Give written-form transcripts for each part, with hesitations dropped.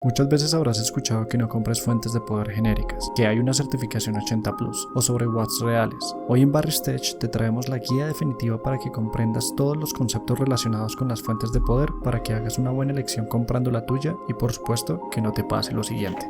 Muchas veces habrás escuchado que no compres fuentes de poder genéricas, que hay una certificación 80 Plus o sobre watts reales. Hoy en Barristech te traemos la guía definitiva para que comprendas todos los conceptos relacionados con las fuentes de poder para que hagas una buena elección comprando la tuya y por supuesto que no te pase lo siguiente.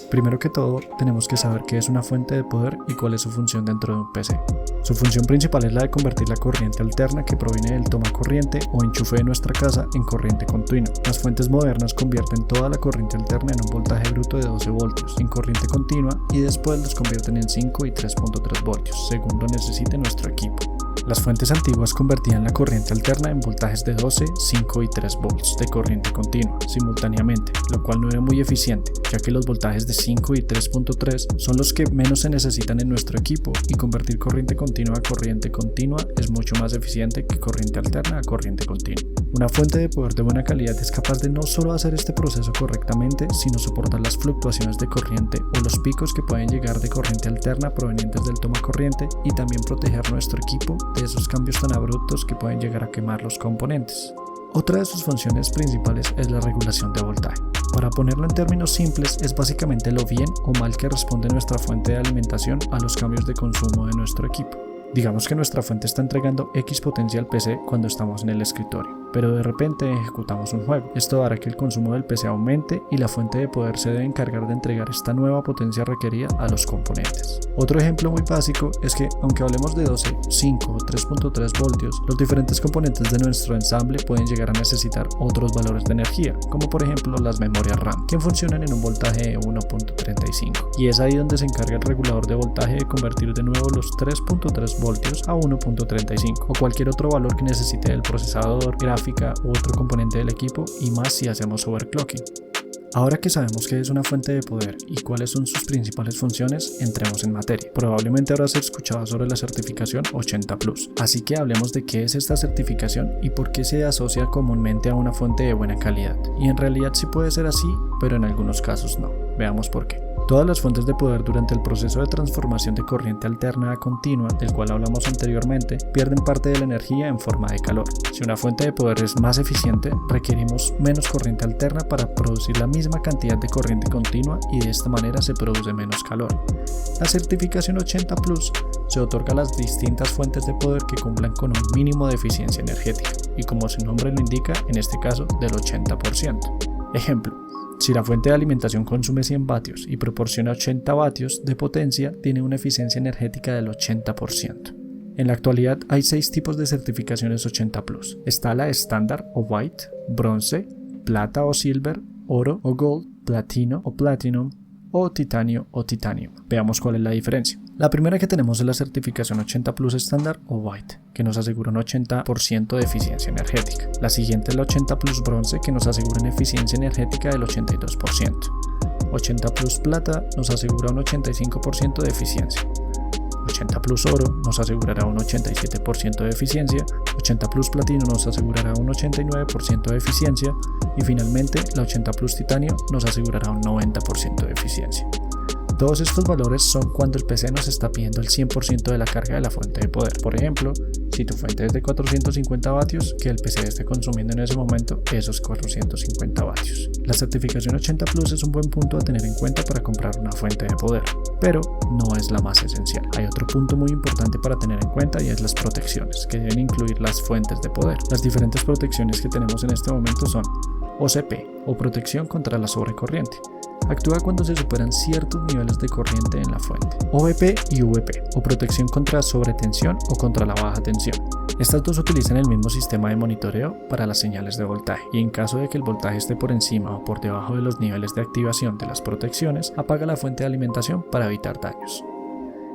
Primero que todo, tenemos que saber qué es una fuente de poder y cuál es su función dentro de un PC. Su función principal es la de convertir la corriente alterna que proviene del toma corriente o enchufe de nuestra casa en corriente continua. Las fuentes modernas convierten toda la corriente alterna en un voltaje bruto de 12 voltios en corriente continua y después los convierten en 5 y 3.3 voltios, según lo necesite nuestro equipo. Las fuentes antiguas convertían la corriente alterna en voltajes de 12, 5 y 3 volts de corriente continua simultáneamente, lo cual no era muy eficiente, ya que los voltajes de 5 y 3.3 son los que menos se necesitan en nuestro equipo y convertir corriente continua a corriente continua es mucho más eficiente que corriente alterna a corriente continua. Una fuente de poder de buena calidad es capaz de no solo hacer este proceso correctamente, sino soportar las fluctuaciones de corriente o los picos que pueden llegar de corriente alterna provenientes del toma corriente y también proteger nuestro equipo de esos cambios tan abruptos que pueden llegar a quemar los componentes. Otra de sus funciones principales es la regulación de voltaje. Para ponerlo en términos simples, es básicamente lo bien o mal que responde nuestra fuente de alimentación a los cambios de consumo de nuestro equipo. Digamos que nuestra fuente está entregando X potencia al PC cuando estamos en el escritorio, pero de repente ejecutamos un juego. Esto hará que el consumo del PC aumente y la fuente de poder se debe encargar de entregar esta nueva potencia requerida a los componentes. Otro ejemplo muy básico es que, aunque hablemos de 12, 5 o 3.3 voltios, los diferentes componentes de nuestro ensamble pueden llegar a necesitar otros valores de energía, como por ejemplo las memorias RAM, que funcionan en un voltaje de 1.35. Y es ahí donde se encarga el regulador de voltaje de convertir de nuevo los 3.3 voltios a 1.35 o cualquier otro valor que necesite el procesador, gráfica u otro componente del equipo, y más si hacemos overclocking. Ahora que sabemos qué es una fuente de poder y cuáles son sus principales funciones, entremos en materia. Probablemente habrás escuchado sobre la certificación 80 Plus, así que hablemos de qué es esta certificación y por qué se asocia comúnmente a una fuente de buena calidad. Y en realidad sí puede ser así, pero en algunos casos no. Veamos por qué. Todas las fuentes de poder durante el proceso de transformación de corriente alterna a continua, del cual hablamos anteriormente, pierden parte de la energía en forma de calor. Si una fuente de poder es más eficiente, requerimos menos corriente alterna para producir la misma cantidad de corriente continua y de esta manera se produce menos calor. La certificación 80 Plus se otorga a las distintas fuentes de poder que cumplan con un mínimo de eficiencia energética, y como su nombre lo indica, en este caso del 80%. Ejemplo. Si la fuente de alimentación consume 100 vatios y proporciona 80 vatios de potencia, tiene una eficiencia energética del 80%. En la actualidad hay 6 tipos de certificaciones 80 Plus. Está la estándar o white, bronce, plata o silver, oro o gold, platino o platinum, o titanio o titanium. Veamos cuál es la diferencia. La primera que tenemos es la certificación 80 Plus estándar o white, que nos asegura un 80% de eficiencia energética. La siguiente es la 80 Plus bronce, que nos asegura una eficiencia energética del 82%. 80 Plus plata nos asegura un 85% de eficiencia. 80 Plus oro nos asegurará un 87% de eficiencia, 80 Plus platino nos asegurará un 89% de eficiencia y finalmente la 80 Plus titanio nos asegurará un 90% de eficiencia. Todos estos valores son cuando el PC nos está pidiendo el 100% de la carga de la fuente de poder. Por ejemplo, si tu fuente es de 450 vatios, que el PC esté consumiendo en ese momento esos 450 vatios. La certificación 80 Plus es un buen punto a tener en cuenta para comprar una fuente de poder, pero no es la más esencial. Hay otro punto muy importante para tener en cuenta y es las protecciones, que deben incluir las fuentes de poder. Las diferentes protecciones que tenemos en este momento son OCP, o protección contra la sobrecorriente. Actúa cuando se superan ciertos niveles de corriente en la fuente. OVP y VP, o protección contra sobretensión o contra la baja tensión. Estas dos utilizan el mismo sistema de monitoreo para las señales de voltaje, y en caso de que el voltaje esté por encima o por debajo de los niveles de activación de las protecciones, apaga la fuente de alimentación para evitar daños.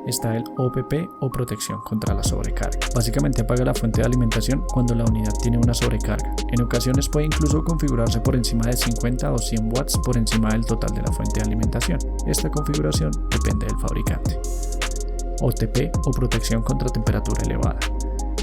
Está el OPP o protección contra la sobrecarga. Básicamente apaga la fuente de alimentación cuando la unidad tiene una sobrecarga. En ocasiones puede incluso configurarse por encima de 50 o 100 watts por encima del total de la fuente de alimentación. Esta configuración depende del fabricante. OTP o protección contra temperatura elevada.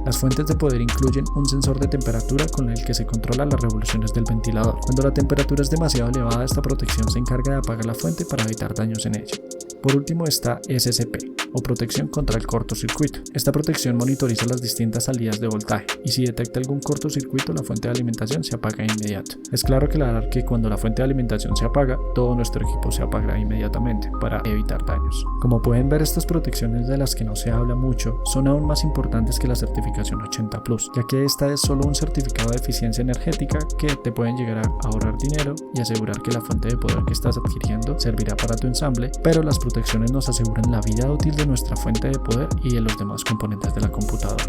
Las fuentes de poder incluyen un sensor de temperatura con el que se controla las revoluciones del ventilador. Cuando la temperatura es demasiado elevada, esta protección se encarga de apagar la fuente para evitar daños en ella. Por último está SCP, o protección contra el cortocircuito. Esta protección monitoriza las distintas salidas de voltaje y si detecta algún cortocircuito, la fuente de alimentación se apaga de inmediato. Es claro aclarar que cuando la fuente de alimentación se apaga, todo nuestro equipo se apagará inmediatamente para evitar daños. Como pueden ver, estas protecciones de las que no se habla mucho son aún más importantes que la certificación 80 Plus, ya que esta es solo un certificado de eficiencia energética que te pueden llegar a ahorrar dinero y asegurar que la fuente de poder que estás adquiriendo servirá para tu ensamble, pero las protecciones nos aseguran la vida útil de nuestra fuente de poder y de los demás componentes de la computadora.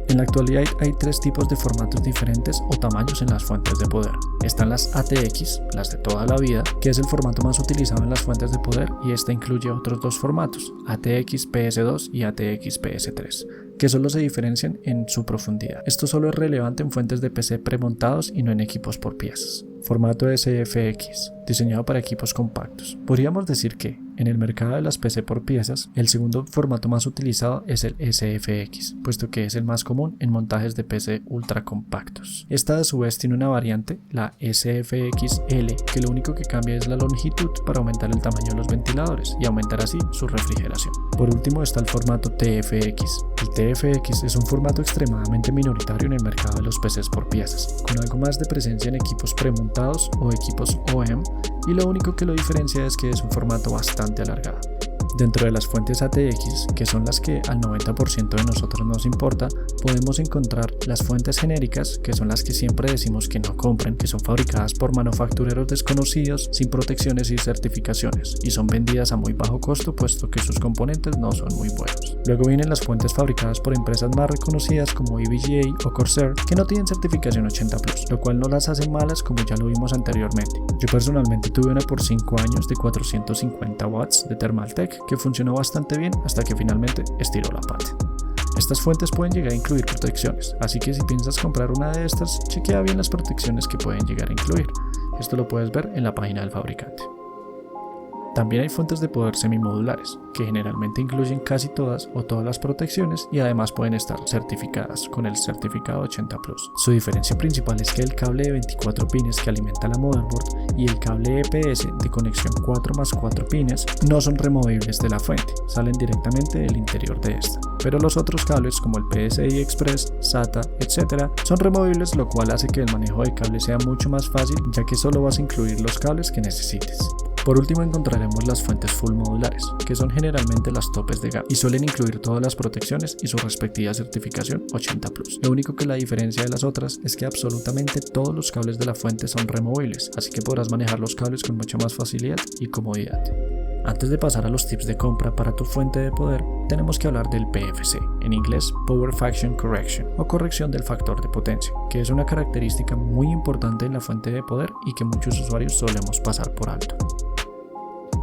En la actualidad hay tres tipos de formatos diferentes o tamaños en las fuentes de poder. Están las ATX, las de toda la vida, que es el formato más utilizado en las fuentes de poder y esta incluye otros dos formatos, ATX PS2 y ATX PS3, que solo se diferencian en su profundidad. Esto solo es relevante en fuentes de PC premontados y no en equipos por piezas. Formato SFX, diseñado para equipos compactos. Podríamos decir que, en el mercado de las PC por piezas, el segundo formato más utilizado es el SFX, puesto que es el más común en montajes de PC ultra compactos. Esta a su vez tiene una variante, la SFXL, que lo único que cambia es la longitud para aumentar el tamaño de los ventiladores y aumentar así su refrigeración. Por último está el formato TFX. El TFX es un formato extremadamente minoritario en el mercado de los PCs por piezas, con algo más de presencia en equipos premontados o equipos OEM, y lo único que lo diferencia es que es un formato bastante alargado. Dentro de las fuentes ATX, que son las que al 90% de nosotros nos importa, podemos encontrar las fuentes genéricas, que son las que siempre decimos que no compren, que son fabricadas por manufactureros desconocidos, sin protecciones y certificaciones, y son vendidas a muy bajo costo puesto que sus componentes no son muy buenos. Luego vienen las fuentes fabricadas por empresas más reconocidas como EVGA o Corsair, que no tienen certificación 80 Plus, lo cual no las hace malas como ya lo vimos anteriormente. Yo personalmente tuve una por 5 años de 450 watts de Thermaltake, que funcionó bastante bien hasta que finalmente estiró la pata. Estas fuentes pueden llegar a incluir protecciones, así que si piensas comprar una de estas, chequea bien las protecciones que pueden llegar a incluir. Esto lo puedes ver en la página del fabricante. También hay fuentes de poder semimodulares, que generalmente incluyen casi todas o todas las protecciones y además pueden estar certificadas con el certificado 80 Plus. Su diferencia principal es que el cable de 24 pines que alimenta la motherboard y el cable EPS de conexión 4+4 pines no son removibles de la fuente, salen directamente del interior de esta. Pero los otros cables como el PCI Express, SATA, etc. son removibles, lo cual hace que el manejo de cables sea mucho más fácil, ya que solo vas a incluir los cables que necesites. Por último encontraremos las fuentes full modulares, que son generalmente las topes de gama y suelen incluir todas las protecciones y su respectiva certificación 80 Plus. Lo único que la diferencia de las otras es que absolutamente todos los cables de la fuente son removibles, así que podrás manejar los cables con mucha más facilidad y comodidad. Antes de pasar a los tips de compra para tu fuente de poder, tenemos que hablar del PFC, en inglés Power Faction Correction, o corrección del factor de potencia, que es una característica muy importante en la fuente de poder y que muchos usuarios solemos pasar por alto.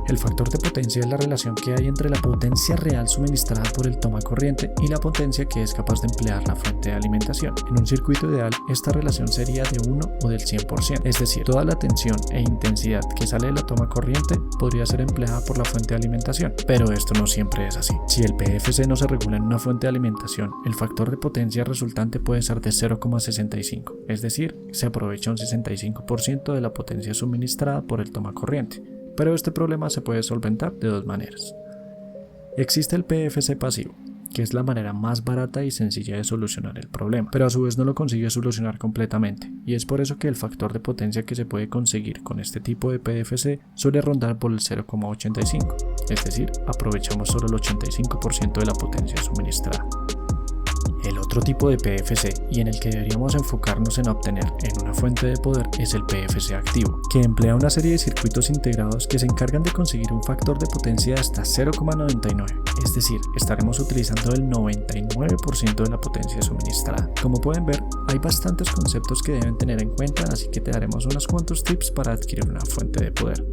El factor de potencia es la relación que hay entre la potencia real suministrada por el toma corriente y la potencia que es capaz de emplear la fuente de alimentación. En un circuito ideal, esta relación sería de 1 o del 100%, es decir, toda la tensión e intensidad que sale de la toma corriente podría ser empleada por la fuente de alimentación, pero esto no siempre es así. Si el PFC no se regula en una fuente de alimentación, el factor de potencia resultante puede ser de 0,65, es decir, se aprovecha un 65% de la potencia suministrada por el toma corriente. Pero este problema se puede solventar de dos maneras. Existe el PFC pasivo, que es la manera más barata y sencilla de solucionar el problema, pero a su vez no lo consigue solucionar completamente, y es por eso que el factor de potencia que se puede conseguir con este tipo de PFC suele rondar por el 0,85, es decir, aprovechamos solo el 85% de la potencia suministrada. El otro tipo de PFC, y en el que deberíamos enfocarnos en obtener en una fuente de poder, es el PFC activo, que emplea una serie de circuitos integrados que se encargan de conseguir un factor de potencia de hasta 0,99, es decir, estaremos utilizando el 99% de la potencia suministrada. Como pueden ver, hay bastantes conceptos que deben tener en cuenta, así que te daremos unos cuantos tips para adquirir una fuente de poder.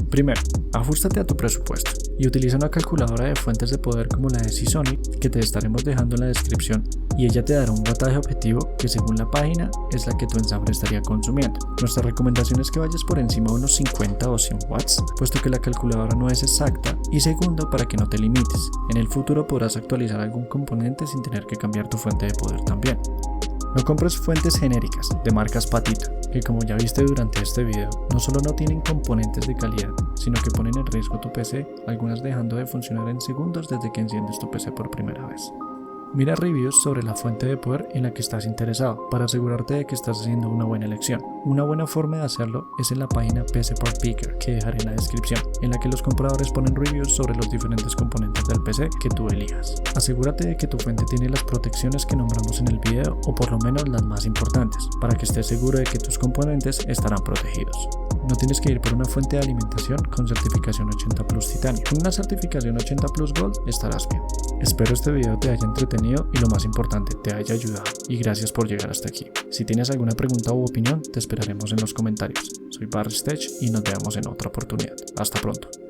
Primero, ajústate a tu presupuesto y utiliza una calculadora de fuentes de poder como la de Seasonic que te estaremos dejando en la descripción y ella te dará un wattaje objetivo que según la página es la que tu ensamble estaría consumiendo. Nuestra recomendación es que vayas por encima de unos 50 o 100 watts, puesto que la calculadora no es exacta, y segundo, para que no te limites. En el futuro podrás actualizar algún componente sin tener que cambiar tu fuente de poder también. No compres fuentes genéricas de marcas patito, que, como ya viste durante este video, no solo no tienen componentes de calidad, sino que ponen en riesgo tu PC, algunas dejando de funcionar en segundos desde que enciendes tu PC por primera vez. Mira reviews sobre la fuente de poder en la que estás interesado para asegurarte de que estás haciendo una buena elección. Una buena forma de hacerlo es en la página PC Part Picker, que dejaré en la descripción, en la que los compradores ponen reviews sobre los diferentes componentes del PC que tú elijas. Asegúrate de que tu fuente tiene las protecciones que nombramos en el video, o por lo menos las más importantes, para que estés seguro de que tus componentes estarán protegidos. No tienes que ir por una fuente de alimentación con certificación 80 Plus Titanio. Con una certificación 80 Plus Gold estarás bien. Espero este video te haya entretenido y, lo más importante, te haya ayudado, y gracias por llegar hasta aquí. Si tienes alguna pregunta u opinión, te esperaremos en los comentarios. Soy Barristech y nos vemos en otra oportunidad. Hasta pronto.